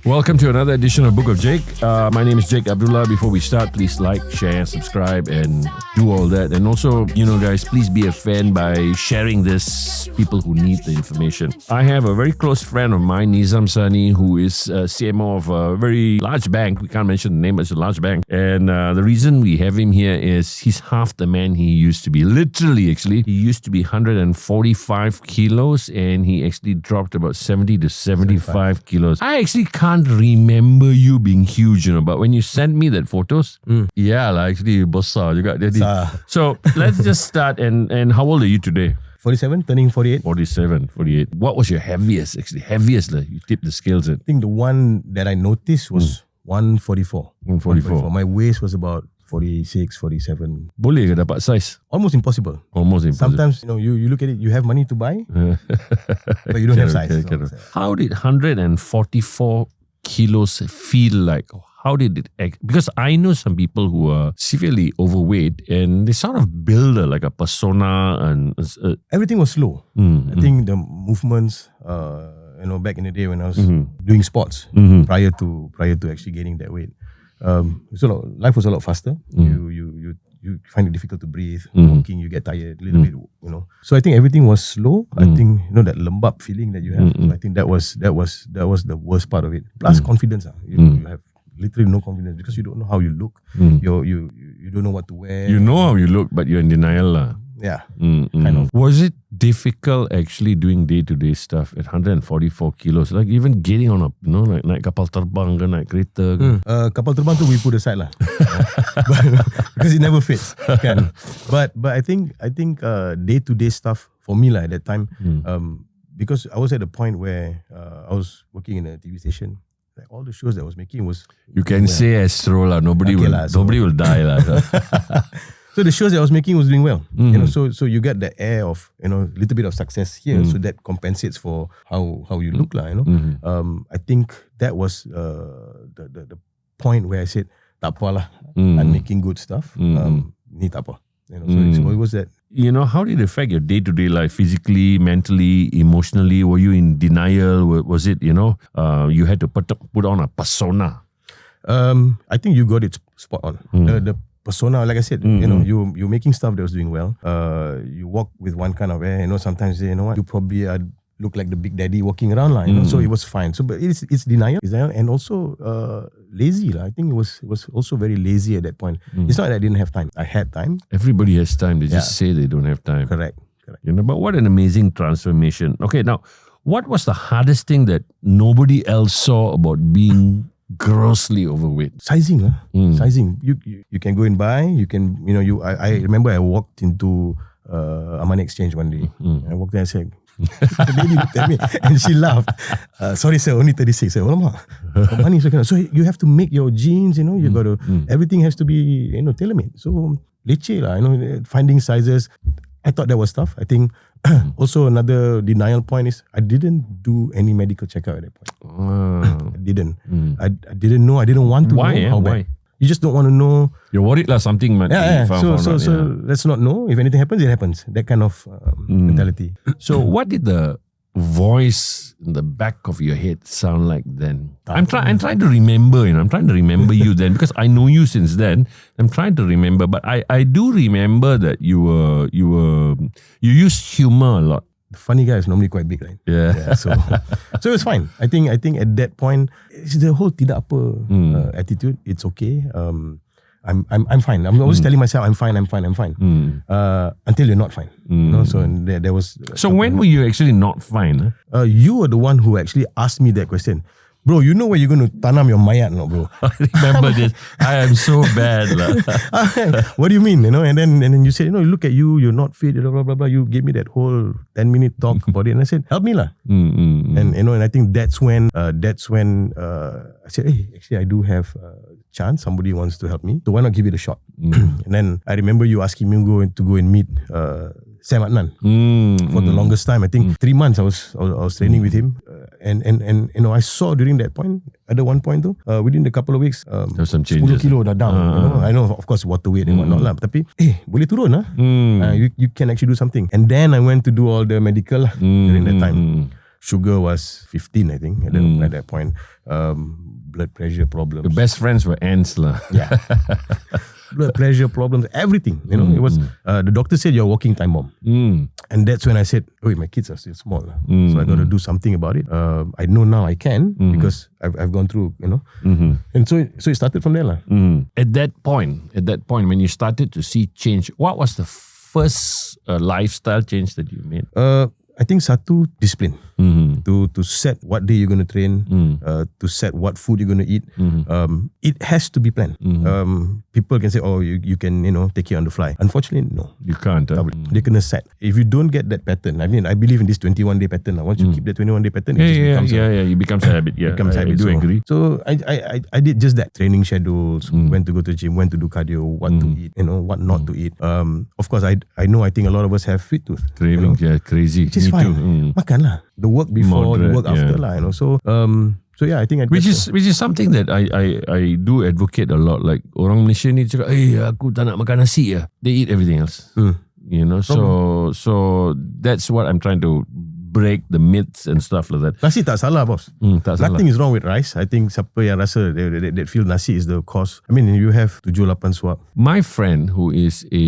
Welcome to another edition of Book of Jake. My name is Jake Abdullah. Before we start, please like, share, subscribe, and do all that. And also, guys, please be a fan by sharing this. People who need the information. I have a very close friend of mine, Nizam Sani, who is CMO of a very large bank. We can't mention the name, but it's a large bank. And the reason we have him here is he's half the man he used to be. Literally, actually, he used to be 145 kilos, and he actually dropped about 70 to 75 kilos. I actually can't remember you being huge, but when you sent me that photos, actually besar juga jadi. So let's just start. And how old are you today? 47, turning 48. 48. What was your heaviest? You tipped the scales at. I think the one that I noticed was 144. 144. My waist was about 46, 47. Boleh ke dapat size? Almost impossible. Sometimes, you look at it, you have money to buy, but you don't have size. How did 144 kilos feel like? How did it act? Because I know some people who are severely overweight and they sort of build like a persona and... everything was slow. I think the movements, back in the day when I was doing sports, prior to actually gaining that weight, life was a lot faster. You find it difficult to breathe. Walking, you get tired a little bit. So I think everything was slow. I think that lembab feeling that you have. So I think that was the worst part of it. Plus confidence. You have literally no confidence because you don't know how you look. You don't know what to wear. You know how you look, but you're in denial. Yeah, kind of. Was it difficult actually doing day-to-day stuff at 144 kilos? Like even getting on a, naik kapal terbang ke, naik kereta ke? Kapal terbang tu we put aside lah. Because it never fits. But I think day-to-day stuff for me at that time, because I was at a point where I was working in a TV station. Like all the shows that I was making was... You can say Astro lah. Nobody will die lah. So the shows that I was making was doing well, so you get the air of little bit of success here, so that compensates for how you look lah. I think that was the point where I said tak apa lah, I'm making good stuff. Ni tak apa. So it was that. How did it affect your day-to-day life, physically, mentally, emotionally? Were you in denial? Was it you had to put on a persona? I think you got it spot on. The persona, like I said, you're making stuff that was doing well. You walk with one kind of air. Sometimes you probably look like the big daddy walking around lah. So it was fine. So, but it's denial, and also lazy lah. I think it was also very lazy at that point. It's not that I didn't have time. I had time. Everybody has time. They just say they don't have time. Correct. But what an amazing transformation. Okay, now what was the hardest thing that nobody else saw about being grossly overweight? Sizing. You can go and buy. You can, I remember I walked into Armani Exchange one day. I walked there and said, the lady looked at me and she laughed. Sorry sir, only 36. I said, money so you have to make your jeans, you got to, everything has to be, tailor-made. So, leceh lah, finding sizes. I thought that was tough. I think also another denial point is I didn't do any medical checkup at that point. I didn't. I didn't know. I didn't want to know how bad. You just don't want to know. You're worried lah something might be found out. So let's not know. If anything happens, it happens. That kind of mentality. So what did the voice in the back of your head sound like then? I'm trying to remember. I'm trying to remember you then because I know you since then. I'm trying to remember, but I do remember that you used humor a lot. The funny guy is normally quite big, right? Yeah. So it was fine. I think at that point, it's the whole tidak apa attitude. It's okay. I'm fine. I'm always telling myself I'm fine. Until you're not fine. So there was. So when were you actually not fine? You were the one who actually asked me that question. Bro, you know where you're going to tanam your mayat, no, bro? I remember this. I am so bad. What do you mean? And then you said, look at you, you're not fit, blah, blah, blah. You gave me that whole 10-minute talk about it. And I said, help me lah. And I think that's when I said, hey, actually I do have a chance. Somebody wants to help me. So why not give it a shot? And then I remember you asking me to go and meet Sam Adnan for the longest time. I think 3 months I was training with him. And I saw during that point, at the one point though, within a couple of weeks, there was some changes. 10 kilo dah down. I know of course water weight and whatnot lah. Tapi boleh turun lah. You can actually do something. And then I went to do all the medical during that time. Sugar was 15, I think, at that point. Blood pressure problems. Your best friends were ants lah. Yeah. Blood pressure problems, everything. You know, it was, the doctor said you're a walking time bomb. And that's when I said, oh, my kids are still small. So I got to do something about it. I know now I can because I've gone through, you know. And so it started from there lah. At that point, when you started to see change, what was the first lifestyle change that you made? I think satu, discipline. To set what day you're going to train, to set what food you're going to eat. It has to be planned. People can say, oh, you can, you know, take it on the fly. Unfortunately, no. You can't. They can set. If you don't get that pattern, I mean, I believe in this 21-day pattern. Once you keep the 21-day pattern, it becomes a habit. Yeah, becomes a habit. I do agree. So I did just that. Training schedules, when to go to the gym, when to do cardio, what to eat, you know, what not to eat. Of course, I think a lot of us have sweet tooth. Craving, you know? Yeah, crazy. Which is fine. Makan lah. The work before, the work after lah, you know. So yeah, I think which is something that I do advocate a lot. Like orang Malaysia ni cakap, aku tak nak makan nasi ya. They eat everything else. You know, so that's what I'm trying to break the myths and stuff like that. Nasi tak salah, boss. Tak salah. Nothing is wrong with rice. I think siapa yang rasa that feel nasi is the cause. I mean, you have 7-8 suap. My friend who is a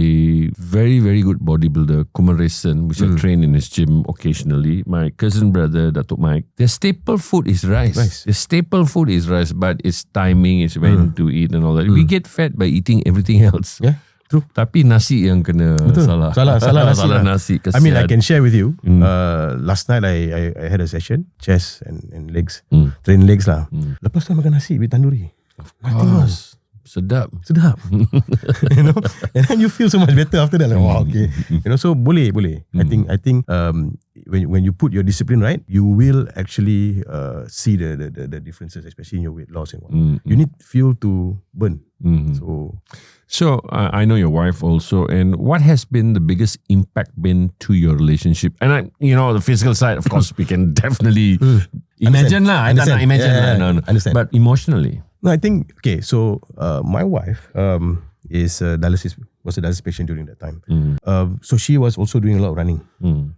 very, very good bodybuilder, Kumaresan, which I train in his gym occasionally, my cousin brother, Datuk Mike, their staple food is rice. The staple food is rice, but it's timing, it's when to eat and all that. We get fat by eating everything else. Yeah. True. Tapi nasi yang kena salah. Salah nasi. Kesian. I mean, I can share with you. Last night I had a session, chest and legs, train legs lah. Lepas tu makan nasi with tandoori. Nothing wrong. Sedap. You know, and then you feel so much better after that. Like, wow, okay. You know, so boleh. I think when you put your discipline right, you will actually see the differences, especially in your weight loss and what. You need fuel to burn. So I know your wife also, and what has been the biggest impact been to your relationship? And the physical side, of course, we can definitely imagine lah. I cannot imagine. No. Understand. But emotionally, no, I think okay. So my wife was a dialysis patient during that time. So she was also doing a lot of running.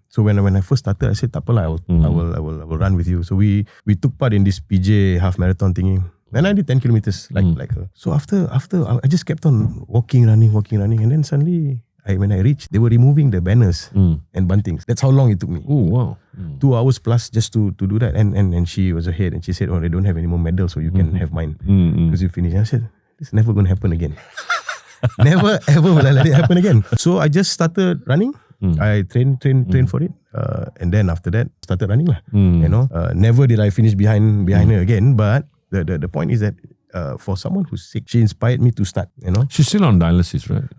So when I first started, I said, "Tak apalah, I will run with you." So we took part in this PJ half marathon thingy. And I did 10 kilometers like her. So after I just kept on walking, running, and then suddenly when I reached, they were removing the banners and buntings. That's how long it took me. Oh wow, 2 hours plus just to do that. And she was ahead, and she said, "Oh, they don't have any more medals, so you can have mine because you finished." And I said, "This is never going to happen again. Never ever will I let it happen again." So I just started running. I trained for it, and then after that started running lah. You know, never did I finish behind her again, but. The point is that for someone who's sick, she inspired me to start. You know, she's still on dialysis, right?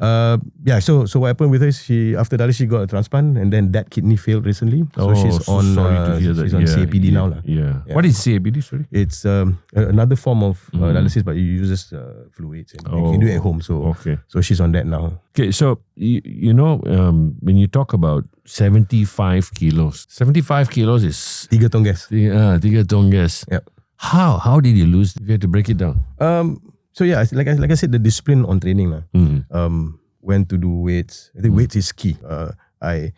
Yeah. So what happened with her? She after dialysis she got a transplant, and then that kidney failed recently. So she's on. She's on CAPD now, lah. Yeah. What is CAPD? Sorry. It's another form of dialysis, but it uses fluids, and you can do it at home. So she's on that now. Okay. So when you talk about 75 kilos, 75 kilos is 3 tonggas. 3 tonggas. Yep. How did you lose? If you had to break it down. So yeah, like I said, the discipline on training lah. When to do weights. I think weights is key. I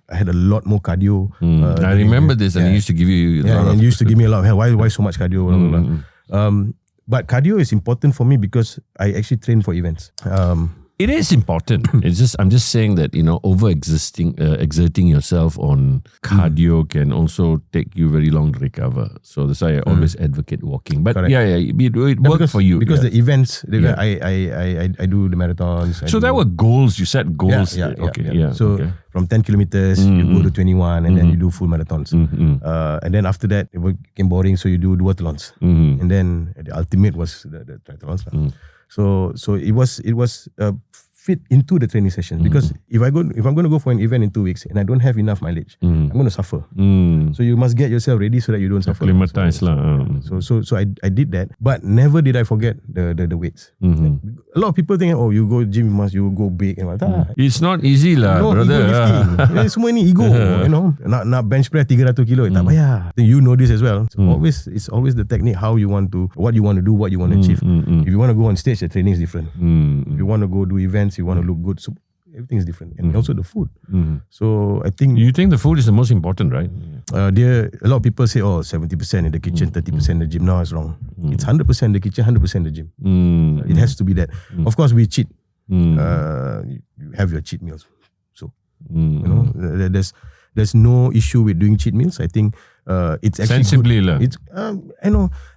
had a lot more cardio. I remember this, and he used to give you. Used to give me a lot of help. Why so much cardio? Blah, blah, blah. But cardio is important for me because I actually train for events. It is important. I'm just saying that exerting yourself on cardio can also take you very long to recover. So that's why I always advocate walking. But correct. It worked for you because the events. I do the marathons. So there were goals. You set goals. So from 10 kilometers, you go to 21, and then you do full marathons. And then after that, it became boring. So you do duathlons, and then the ultimate was the triathlons. So it was fit into the training session because if I'm going to go for an event in 2 weeks and I don't have enough mileage, I'm going to suffer. So you must get yourself ready so that you don't suffer. Acclimatize lah. So I did that, but never did I forget the weights. A lot of people think, oh, you go gym, you go big and what. It's not easy lah, brother. Semua ni ego, you know. Nak bench press 300 kilo, tak payah. You know this as well. So it's always the technique, how you want to, what you want to do, what you want to achieve. If you want to go on stage, the training is different. If you want to go do events, you want to look good, so everything is different, and also the food. So I think you think the food is the most important, right? A lot of people say, 70% in the kitchen, 30% in the gym. No, it's wrong. It's 100% the kitchen, 100% the gym. It has to be that. Of course, we cheat. You have your cheat meals. So, there's no issue with doing cheat meals. I think it's actually sensibly good. It's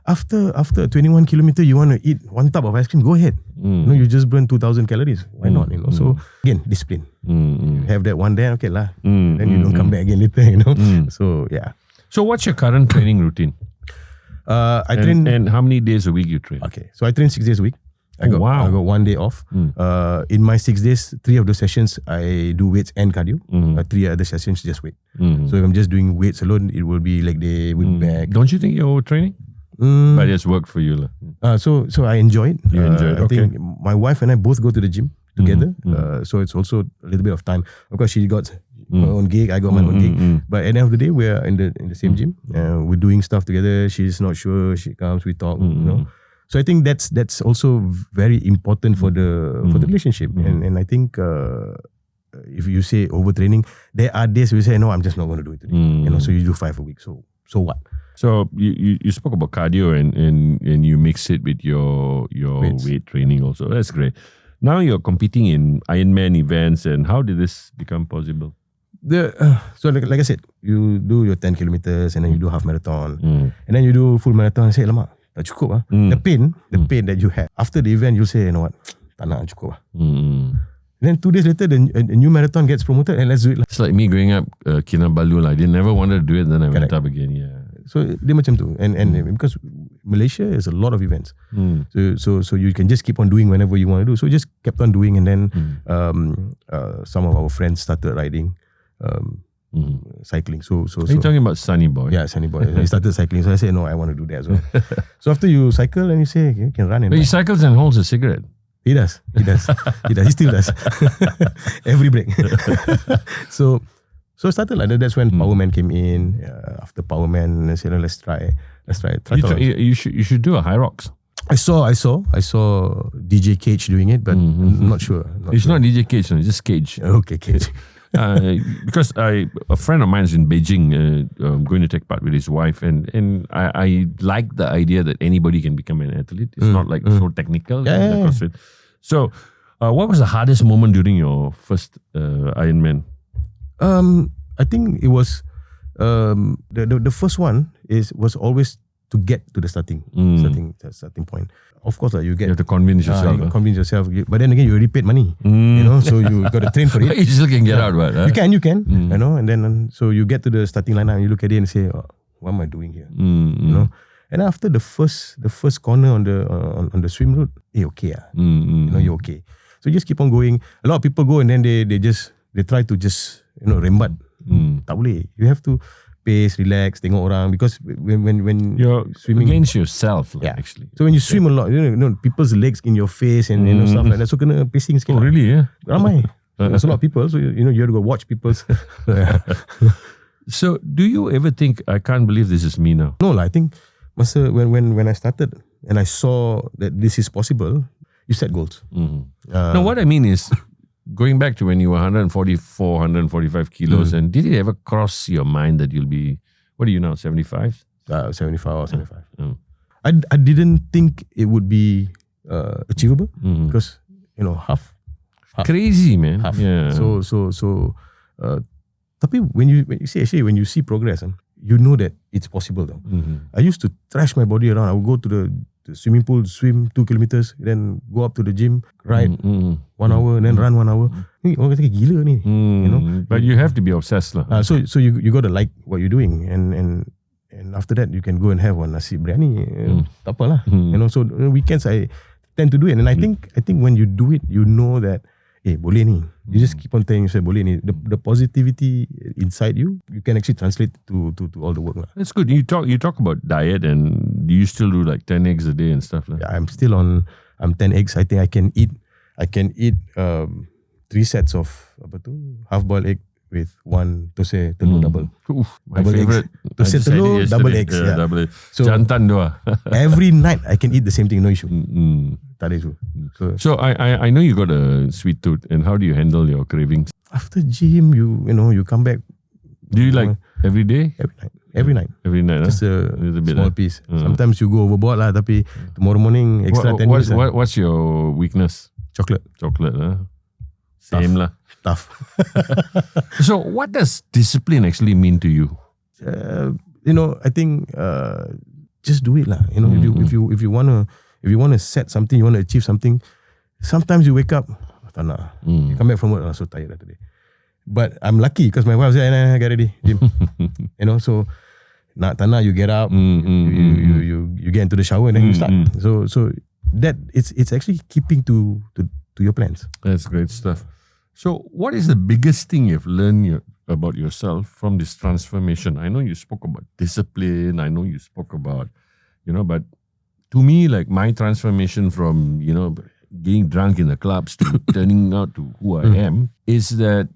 after 21 kilometer, you want to eat one tub of ice cream, go ahead. You just burn 2,000 calories. Why not? So again, discipline. You have that one day, okay lah. Then you don't come back again later. So yeah. So what's your current training routine? I train. And how many days a week you train? Okay, so I train 6 days a week. I got 1 day off. In my 6 days, 3 of those sessions I do weights and cardio. 3 other sessions just weight. So if I'm just doing weights alone, it will be leg day with back. Don't you think you're overtraining? But it's work for you. So I enjoy it. You enjoy it, I think my wife and I both go to the gym together. So it's also a little bit of time. Of course, she got her own gig, I got my own gig. But at the end of the day, we're in the same gym. We're doing stuff together. She's not sure. She comes, we talk. So I think that's also very important for the relationship. And I think if you say overtraining, there are days we say, no, I'm just not going to do it today. So you do 5 a week. So what? So you spoke about cardio and you mix it with your weight training also. That's great. Now you're competing in Ironman events, and how did this become possible? So like I said, you do your 10 kilometers and then you do half marathon and then you do full marathon and say, lama, tak cukup. The pain that you have after the event, you'll say, you know what, tak nak, cukup. And then 2 days later, a new marathon gets promoted and let's do it. It's like me growing up Kinabalu. I didn't never wanted to do it, then I went up again. Yeah. So dia macam tu, and because Malaysia is a lot of events, so you can just keep on doing whenever you want to do. So just kept on doing, and then some of our friends started riding, cycling. So are you talking about Sunny Boy? Yeah, Sunny Boy. He started cycling, so I said no, I want to do that as well. So after you cycle and you say you can run, but he cycles and holds a cigarette. He does. He still does. Every break. So I started like that. That's when Powerman came in. After Powerman, I said, let's try. You should do a High Rocks. I saw DJ Cage doing it, but I'm not sure. Not DJ Cage, it's just Cage. Okay, Cage. Because a friend of mine is in Beijing, going to take part with his wife, and I like the idea that anybody can become an athlete. It's not like so technical. Yeah. So, what was the hardest moment during your first Ironman? I think it was the first one was always to get to the starting point. Of course, you have to convince yourself. But then again, you already paid money. So you got to train for it. You still can get out, right? You can. And then so you get to the starting line and you look at it and say, what am I doing here? And after the first corner on the swim route, okay. You're okay. So you just keep on going. A lot of people go and then they try to just rembat. Tak boleh. You have to pace, relax, tengok orang, because when you're swimming against yourself, actually. So when you swim a lot, people's legs in your face and stuff like that. So kena pacing sikit. Oh, really? Yeah. Ramai. There's a lot of people, so you have to go watch people's. So do you ever think, I can't believe this is me now? No, I think when I started and I saw that this is possible, you set goals. No, what I mean is, going back to when you were 144, 145 kilos, and did it ever cross your mind that you'll be, what are you now, 75? 75 or 75. I didn't think it would be achievable because, half. Crazy, man. Half. Yeah. So, tapi when you see progress, you know that it's possible. I used to trash my body around. I would go to the swimming pool, swim 2 kilometers, then go up to the gym, ride 1 hour, and then run 1 hour. Orang kata gila ni, But you have to be obsessed lah. So you got to like what you're doing, and after that you can go and have one nasi biryani. Tak apa lah. So weekends I tend to do it, and I think when you do it, you know that boleh ni. You just keep on telling yourself boleh ni. The positivity inside you can actually translate to all the work lah. That's good. You talk about diet, and do you still do like 10 eggs a day and stuff lah? Yeah, I'm 10 eggs. I think I can eat 3 sets of half-boiled egg with 1 tose telur double. My double favorite. Tose telur, double eggs. Double eggs. So Jantan dua. every night I can eat the same thing, no issue. Tak ada issue. So I know you got a sweet tooth, and how do you handle your cravings? After gym, you come back, Do you like every day? Every night. Every night, Just a little bit, small piece. Sometimes you go overboard lah, tapi tomorrow morning extra 10 minutes. What's your weakness? Chocolate. Chocolate, huh? Same lah. Tough. So what does discipline actually mean to you? I think just do it lah. If you wanna set something, you wanna achieve something, sometimes you wake up, tak nak. You come back from work, so tired lah today. But I'm lucky because my wife said, "I get ready, gym." So tak nak, you get up, you get into the shower and then you start. So that it's actually keeping to your plans. That's great stuff. So what is the biggest thing you've learned about yourself from this transformation? I know you spoke about discipline. I know you spoke about, but to me, like my transformation from, getting drunk in the clubs to turning out to who I am is that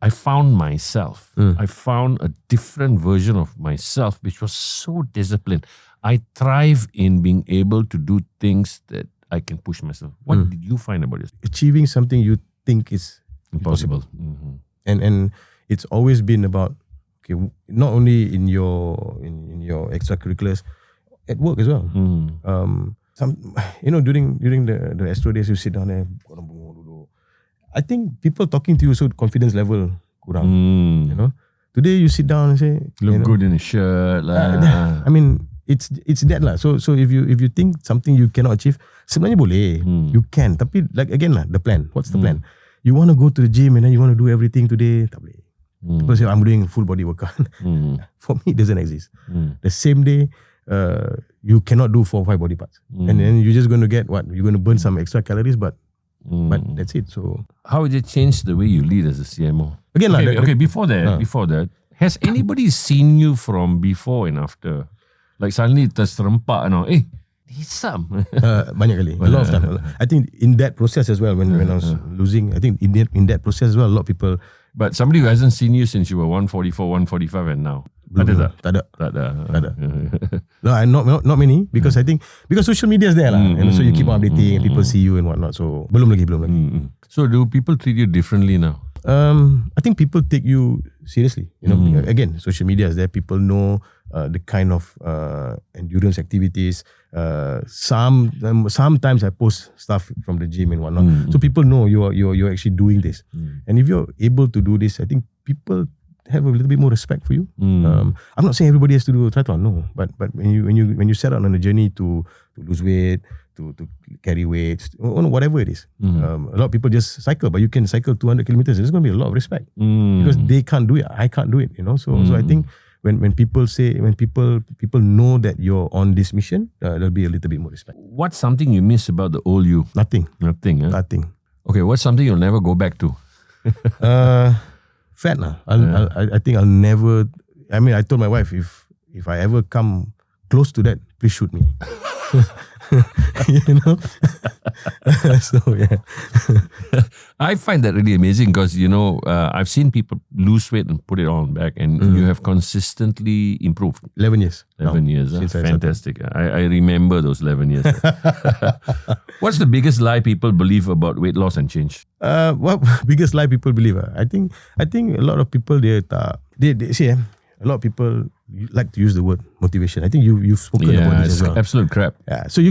I found myself. I found a different version of myself, which was so disciplined. I thrive in being able to do things that I can push myself. What did you find about yourself? Achieving something you think is Impossible. And it's always been about, not only in your extracurriculars, at work as well. During the Astro days, you sit down there. I think people talking to you, so confidence level kurang. Today you sit down and say, look good in a shirt lah. I mean, it's that lah. So if you think something you cannot achieve, sebenarnya boleh. You can. Tapi like again lah, the plan. What's the plan? You want to go to the gym and then you want to do everything today, tak boleh. People say, I'm doing full body workout. For me, it doesn't exist. The same day, you cannot do 4 or 5 body parts. And then you're just going to get what? You're going to burn some extra calories, but that's it. So how did it change the way you lead as a CMO? Again, before that, has anybody seen you from before and after? Like suddenly terserempak, Nizam. Banyak kali. A lot of time. I think in that process as well, when I was losing, I think in that process as well, a lot of people. But somebody who hasn't seen you since you were 144, 145 and now. Tak ada. No, not many, because I think because social media is there lah, and so you keep on updating and people see you and whatnot. So belum lagi. So do people treat you differently now? I think people take you seriously. Again, social media is there. People know the kind of endurance activities. Sometimes I post stuff from the gym and whatnot, so people know you're actually doing this. And if you're able to do this, I think people have a little bit more respect for you. I'm not saying everybody has to do a triathlon, no. But when you set out on a journey to lose weight, to carry weights, or whatever it is, a lot of people just cycle, but you can cycle 200 kilometers. There's going to be a lot of respect because they can't do it. I can't do it. So I think when people know that you're on this mission, there'll be a little bit more respect. What's something you miss about the old you? Nothing. Nothing. Okay, what's something you'll never go back to? Fat lah. I think I'll never. I mean, I told my wife, if I ever come close to that, please shoot me. So yeah. I find that really amazing because I've seen people lose weight and put it on back, and you have consistently improved. 11 years. 11 years. Fantastic. I remember those 11 years. What's the biggest lie people believe about weight loss and change? What biggest lie people believe? I think a lot of people they say a lot of people like to use the word motivation. I think you've spoken about this as well. Absolute crap. Yeah. So you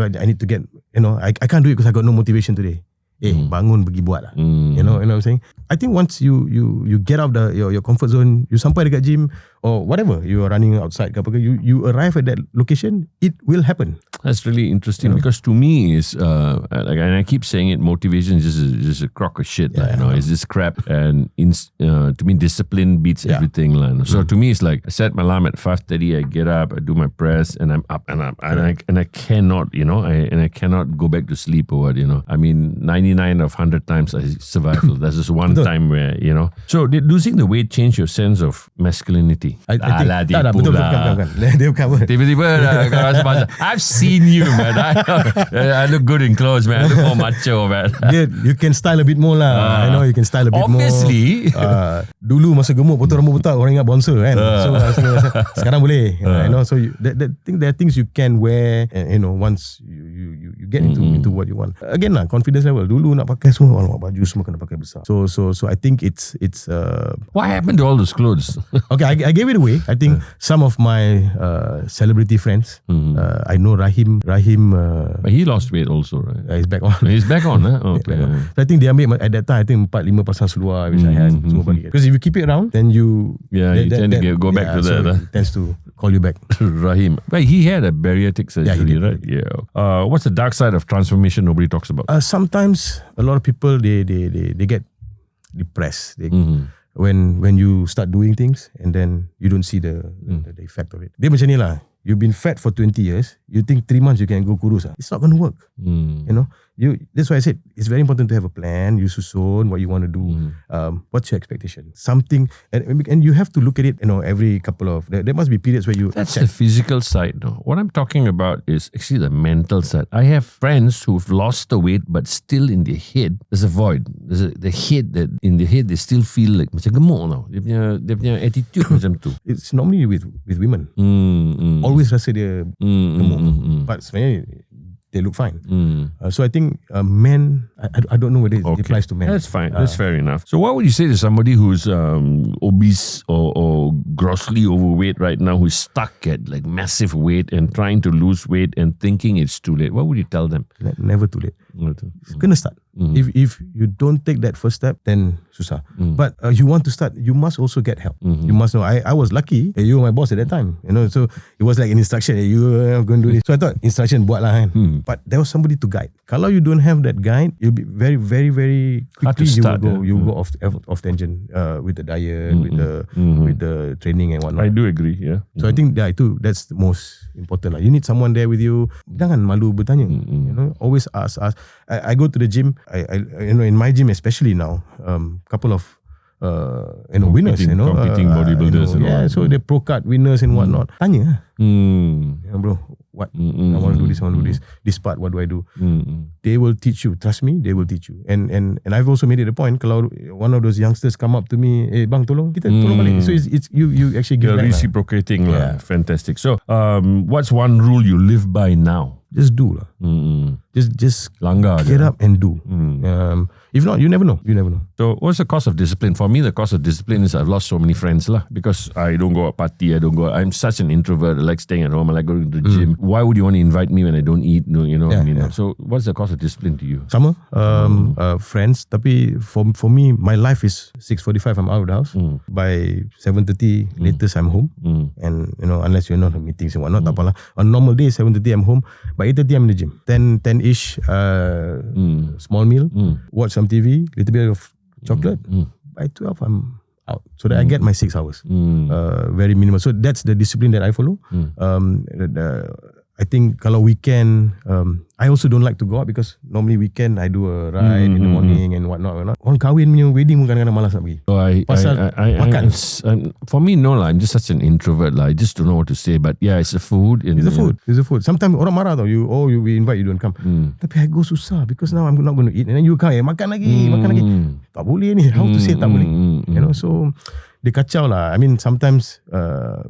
I need to get, I can't do it because I got no motivation today. Bangun pergi buat lah. You know what I'm saying? I think once you get out of your comfort zone, you sampai dekat gym or whatever, you are running outside, you arrive at that location, it will happen. That's really interesting because to me is and I keep saying it, motivation is just a crock of shit. It's just crap, and to me discipline beats everything. So to me it's like I set my alarm at 5:30, I get up, I do my press, and I'm up and I cannot I cannot go back to sleep or what. I mean 99 of 100 times I survive. There's just one time where So did losing the weight change your sense of masculinity? I think betul. Tiba-tiba I've seen seen you, man. I look good in clothes, man. I look more macho, man. You can style a bit more lah. I know you can style a bit Obviously. more. Dulu masa gemuk potong rambut botak orang ingat bouncer kan. So sekarang boleh. You know, so there are things you can wear, and, you know, once you get into what you want. Again lah, confidence level. Dulu nak pakai semua baju semua kena pakai besar. So I think it's What happened to all those clothes? okay, I gave it away. I think some of my celebrity friends, I know Rahim. But he lost weight also, right? He's back on. He's back on, huh? Okay. So I think they ambil at that time, I think 4-5 pasang seluar which I had semua bagi. Because if you keep it around, then you tend to go back to that. It tends to call you back. Rahim. But he had a bariatric surgery, he did. right? Yeah. What's the dark side of transformation nobody talks about? Sometimes a lot of people they get depressed. When you start doing things and then you don't see the effect of it. Dia macam ni lah. You've been fat for 20 years. You think 3 months you can go kurus. It's not going to work. You know. That's why I said it's very important to have a plan. You susun what you want to do. What's your expectation? Something, and you have to look at it. You know, every couple of there must be periods where you. That's the physical side. No, what I'm talking about is actually the mental side. I have friends who've lost the weight, but still in their head there's a void. There's the head that in the head they still feel like macam gemuk now. Dia punya attitude macam tu. It's normally with women. Always rasa dia gemuk, but sebenarnya they look fine. So I think men, I don't know whether it applies to men. That's fine. That's fair enough. So what would you say to somebody who's obese or grossly overweight right now, who's stuck at like massive weight and trying to lose weight and thinking it's too late? What would you tell them? Never too late. It's gonna start. If you don't take that first step, then susah. But you want to start, you must also get help. You must know. I was lucky that you were my boss at that time. You know, so it was like an instruction that you are going to do this. So I thought instruction buat lah kan. But there was somebody to guide. Kalau you don't have that guide, you'll be very, very, very quickly you go off tangent with the diet, with the training and whatnot. I do agree. Yeah. So I think that's the most important lah. You need someone there with you. Jangan malu bertanya. You know, always ask. I go to the gym. I you know, in my gym especially now, couple of winners, competing bodybuilders, so the pro card winners and whatnot. Tanya, bro, what I want to do this, I want to do this part. What do I do? They will teach you. Trust me, they will teach you. And I've also made it a point. Kalau one of those youngsters come up to me, bang, tolong kita tolong balik. So it's you actually give back. Reciprocating lah. Fantastic. So what's one rule you live by now? Just do lah. Just langgar get up and do. If not, you never know. So what's the cost of discipline? For me, the cost of discipline is I've lost so many friends lah, because I don't go out party. I'm such an introvert. I like staying at home. I like going to the gym. Why would you want to invite me when I don't eat? No, you know what I mean. So what's the cost of discipline to you? Sama, friends. Tapi for me, my life is 6:45. I'm out of the house. By 7:30 latest I'm home. And you know, unless you're not in meetings and whatnot, tak apalah. On normal days 7:30 I'm home. By 8:30 I'm in the gym. 10-ish small meal. Watch some TV, little bit of chocolate. By 12 I'm out, so that I get my 6 hours. Very minimal. So that's the discipline that I follow. I think kalau weekend, I also don't like to go out because normally weekend I do a ride in the morning and whatnot. Orang kahwin punya wedding pun kadang-kadang malas nak pergi. Pasal makan. For me, no lah. I'm just such an introvert lah. I just don't know what to say. But yeah, it's the food. It's the food. Sometimes orang marah tau. We invite you don't come. Tapi I go susah because now I'm not going to eat. And then you come, makan lagi. Tak boleh ni. How to say tak boleh? You know, so dia kacau lah. I mean, sometimes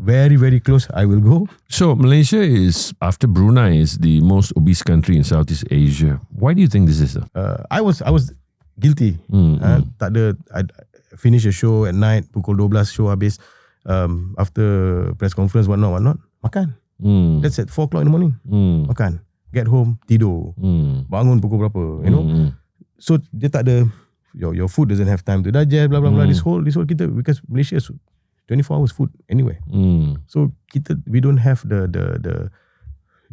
very, very close I will go. So Malaysia is, after Brunei, is the most obese country in Southeast Asia. Why do you think this is? I was guilty. Tak ada. I finish a show at night, pukul 12 show habis. After press conference, whatnot. Makan. That's at 4 o'clock in the morning. Makan. Get home, tidur. Bangun pukul berapa? You know. So dia tak ada. Your food doesn't have time to digest, blah blah blah. This whole kita, because Malaysia is 24 hours food anyway. So we don't have the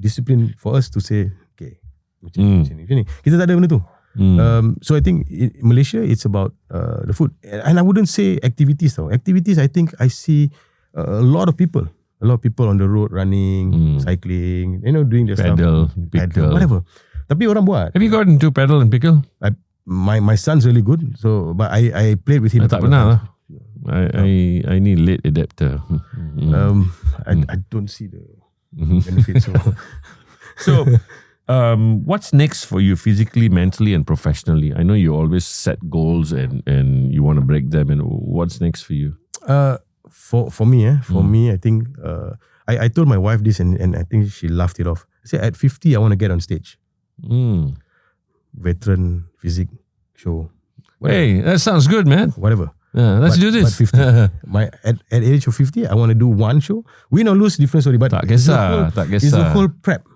discipline for us to say, okay, macam ni. Kita tak ada benda tu. So I think in Malaysia it's about the food, and I wouldn't say activities though. Activities, I think I see a lot of people on the road running, cycling, you know, doing their paddle, pickle, whatever. Tapi orang buat. Have you got into paddle and pickle? My son's really good, so but I played with him. Tak pernah lah. I need late adapter. I don't see the benefits. So, what's next for you physically, mentally, and professionally? I know you always set goals and you want to break them. And what's next for you? For me, I think I told my wife this and I think she laughed it off. I said at 50, I want to get on stage. Veteran physique show. Whatever. Hey, that sounds good, man. Whatever. Yeah, let's do this. But 50. At age of 50, I want to do one show. Win or lose, different story. But it's a whole prep.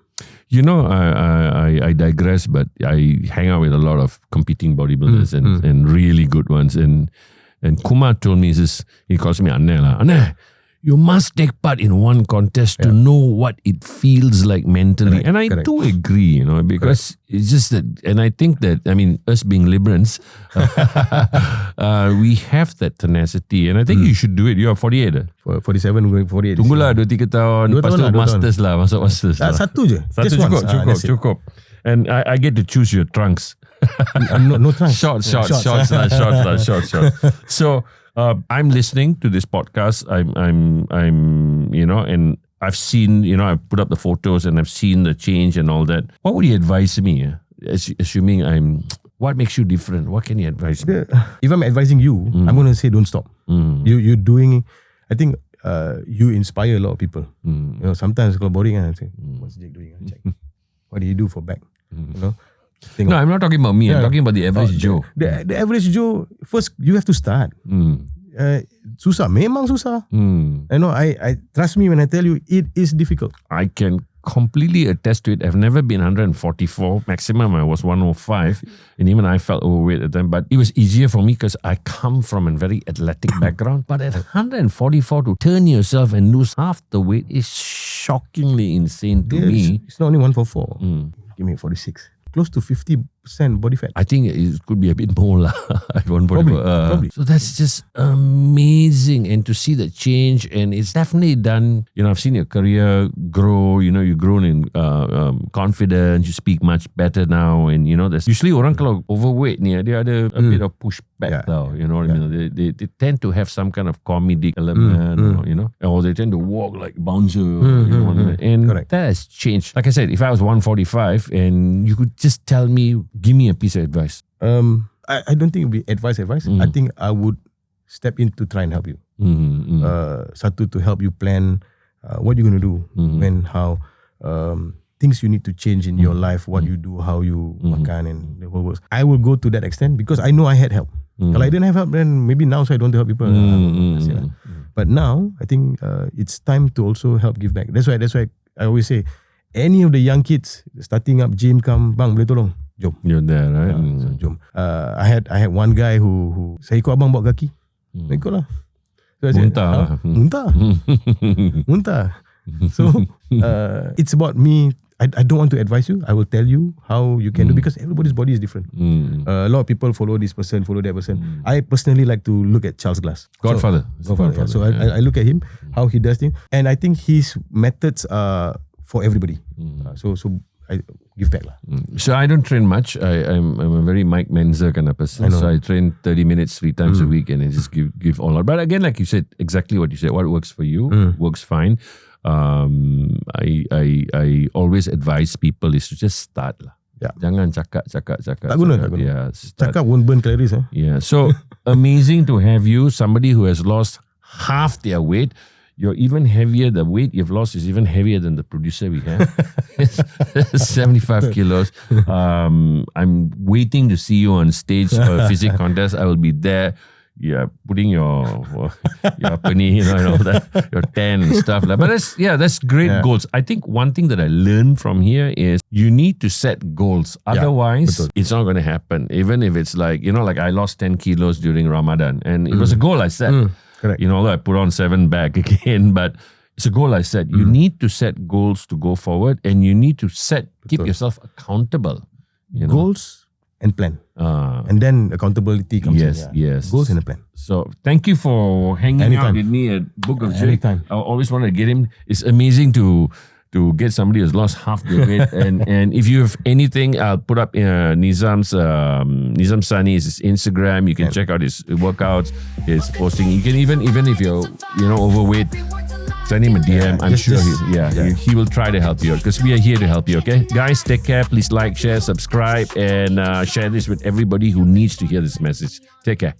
You know, I digress, but I hang out with a lot of competing bodybuilders and really good ones. And Kumar told me, he calls me Anne lah. Anne, you must take part in one contest to know what it feels like mentally. And I do agree, because it's just that, and I think that, us being Liberals, we have that tenacity. And I think you should do it. You are 48. 47 going 48. Tunggulah 2-3 tahun. Lepas tu masters lah. Masuk masters lah. Satu je. Just once. Cukup. And I get to choose your trunks. No trunks. Shorts. So I'm listening to this podcast. I'm and I've seen, I've put up the photos and I've seen the change and all that. What would you advise me? Assuming what makes you different? What can you advise me? If I'm advising you, I'm going to say don't stop. You're doing, I think you inspire a lot of people. Sometimes it's boring and I say, what's Jake doing? Check. What do you do for back? No, I'm not talking about me. I'm talking about the average Joe. The average Joe, first you have to start. Susah, memang susah. I trust me when I tell you it is difficult. I can completely attest to it. I've never been 144. Maximum I was 105, and even I felt overweight at the time. But it was easier for me because I come from a very athletic background. But at 144, to turn yourself and lose half the weight is shockingly insane to me. It's not only 144. Give me 46. Close to 50% body fat. I think it could be a bit more lah. Probably. So that's just amazing, and to see the change, and it's definitely done. I've seen your career grow. You've grown in confidence. You speak much better now, and there's usually orang kalau overweight ni dia ada a bit of pushback tau. You know what I mean? They tend to have some kind of comedic element, or they tend to walk like bouncer. And that has changed. Like I said, if I was 145 and you could just tell me, give me a piece of advice. I don't think it would be advice. I think I would step in to try and help you. Satu, to help you plan what you're going to do, when, how, things you need to change in your life, what you do, how you makan and the whole works. I will go to that extent because I know I had help. Kalau I didn't have help, then maybe now I don't help people. But now, I think it's time to also help give back. That's why I always say, any of the young kids starting up gym, come, bang, boleh tolong? Jom. You're there, right? So jom. I had one guy who saya ikut abang bawa kaki. Ikut lah. So I said, Muntah. So it's about me. I don't want to advise you. I will tell you how you can do, because everybody's body is different. A lot of people follow this person, follow that person. I personally like to look at Charles Glass. Godfather. So I look at him, how he does things. And I think his methods are for everybody. So I give back lah. So I don't train much. I'm a very Mike Menzer kind of person. So I train 30 minutes 3 times a week, and I just give all out. But again, like you said, exactly what you said. What works for you works fine. I always advise people is to just start lah. Jangan cakap. Tak guna. Yeah, cakap won't burn calories. Yeah. So amazing to have you, somebody who has lost half their weight. You're even heavier. The weight you've lost is even heavier than the producer we have. 75 kilos. I'm waiting to see you on stage for a physique contest. I will be there. Yeah, putting your penny, and all that, your tan and stuff. But that's great goals. I think one thing that I learned from here is you need to set goals. Otherwise, it's not going to happen. Even if it's like I lost 10 kilos during Ramadan, and it was a goal I set. Correct. Although I put on 7 back again, but it's a goal I set. You need to set goals to go forward, and you need to keep yourself accountable. Goals and plan. And then accountability comes in. Yes. Goals and a plan. So thank you for hanging out with me at Book of Jake. Anytime. I always wanted to get him. It's amazing to get somebody who's lost half their weight. and if you have anything, I'll put up Nizam Sani is his Instagram. You can check out his workouts, his posting. You can even if you're overweight, Send him a DM. I'm just- sure just- he will try to help you because we are here to help you. Okay, guys, take care. Please like, share, subscribe, and share this with everybody who needs to hear this message. Take care.